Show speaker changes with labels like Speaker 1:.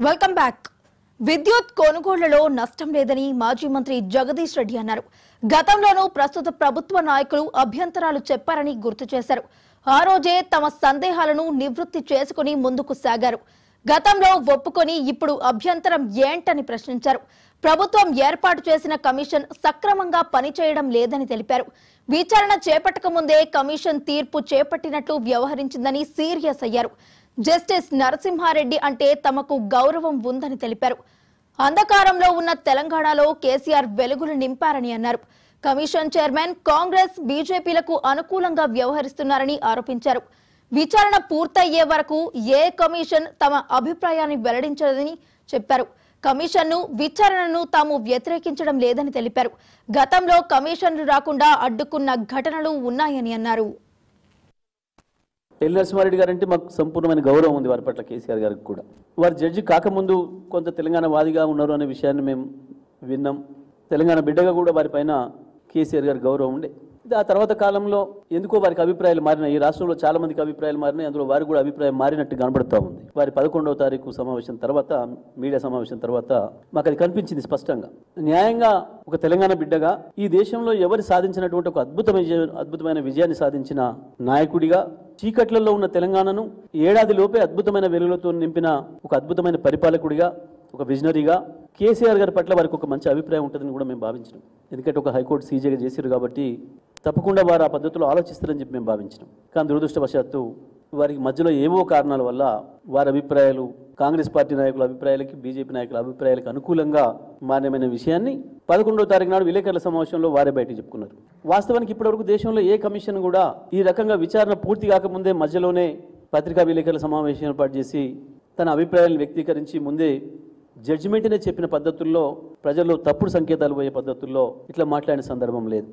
Speaker 1: Welcome back. విద్యుత్ కొనుగోళ్లలో నష్టం లేదని మాజీ మంత్రి జగదీష్ రెడ్డి అన్నారు. గతంలోనూ ప్రస్తుత ప్రభుత్వ నాయకులు అభ్యంతరాలు చెప్పారని గుర్తు చేశారు. ఆ రోజే తమ సందేహాలను నివృత్తి చేసుకుని ముందుకు సాగారు. గతంలో ఒప్పుకొని ఇప్పుడు అభ్యంతరం ఏంటని ప్రశ్నించారు. ప్రభుత్వం ఏర్పాటు చేసిన కమిషన్ సక్రమంగా పనిచేయడం లేదని తెలిపారు. విచారణ చేపట్టక ముందే కమిషన్ తీర్పు చేపట్టినట్లు వ్యవహరించిందని సీరియస్ అయ్యారు. జస్టిస్ నరసింహారెడ్డి అంటే తమకు గౌరవం ఉందని తెలిపారు. అంధకారంలో ఉన్న తెలంగాణలో కేసీఆర్ వెలుగులు నింపారని అన్నారు. కమిషన్ చైర్మన్ కాంగ్రెస్ బీజేపీలకు అనుకూలంగా వ్యవహరిస్తున్నారని ఆరోపించారు. విచారణ పూర్తయ్యే వరకు ఏ కమిషన్ తమ అభిప్రాయాన్ని వెల్లడించదని చెప్పారు. కమిషన్ను విచారణను తాము వ్యతిరేకించడం లేదని తెలిపారు. గతంలో కమిషన్లు రాకుండా అడ్డుకున్న ఘటనలు ఉన్నాయని అన్నారు.
Speaker 2: ఎల్ నరసింహారెడ్డి గారు అంటే మాకు సంపూర్ణమైన గౌరవం ఉంది వారి పట్ల, కేసీఆర్ గారికి కూడా. వారు జడ్జి కాకముందు కొంత తెలంగాణ వాదిగా ఉన్నారు అనే విషయాన్ని మేము విన్నాం. తెలంగాణ బిడ్డగా కూడా వారి పైన కేసీఆర్ గారి గౌరవం ఉండే. ఆ తర్వాత కాలంలో ఎందుకో వారికి అభిప్రాయాలు మారినాయి. ఈ రాష్ట్రంలో చాలా మందికి అభిప్రాయాలు మారినాయి. అందులో వారికి కూడా అభిప్రాయం మారినట్టు కనబడుతూ ఉంది. వారి 11వ తారీఖు సమావేశం తర్వాత, మీడియా సమావేశం తర్వాత మాకు అది కనిపించింది స్పష్టంగా. న్యాయంగా ఒక తెలంగాణ బిడ్డగా ఈ దేశంలో ఎవరు సాధించినటువంటి ఒక అద్భుతమైన విజయాన్ని సాధించిన నాయకుడిగా, చీకట్లలో ఉన్న తెలంగాణను ఏడాది లోపే అద్భుతమైన వెలుగులతో నింపిన ఒక అద్భుతమైన పరిపాలకుడిగా, ఒక విజనరీగా కేసీఆర్ గారి పట్ల వారికి ఒక మంచి అభిప్రాయం ఉంటుందని కూడా మేము భావించినాం. ఎందుకంటే ఒక హైకోర్టు సీజేగా చేశారు కాబట్టి తప్పకుండా వారు ఆ పద్ధతిలో ఆలోచిస్తారని చెప్పి మేము భావించినాం. కానీ దురదృష్టవశాత్తు వారికి మధ్యలో ఏవో కారణాల వల్ల వారి అభిప్రాయాలు కాంగ్రెస్ పార్టీ నాయకుల అభిప్రాయాలకి, బీజేపీ నాయకుల అభిప్రాయాలకు అనుకూలంగా మారిన విషయాన్ని 11వ తారీఖు నాడు విలేకరుల సమావేశంలో వారే బయటకు చెప్పుకున్నారు. వాస్తవానికి ఇప్పటివరకు దేశంలో ఏ కమిషన్ కూడా ఈ రకంగా విచారణ పూర్తి కాకముందే మధ్యలోనే పత్రికా విలేకరుల సమావేశం ఏర్పాటు చేసి తన అభిప్రాయాలను వ్యక్తీకరించి ముందే జడ్జిమెంట్నే చెప్పిన పద్ధతుల్లో, ప్రజల్లో తప్పుడు సంకేతాలు పోయే పద్ధతుల్లో ఇట్లా మాట్లాడిన సందర్భం లేదు.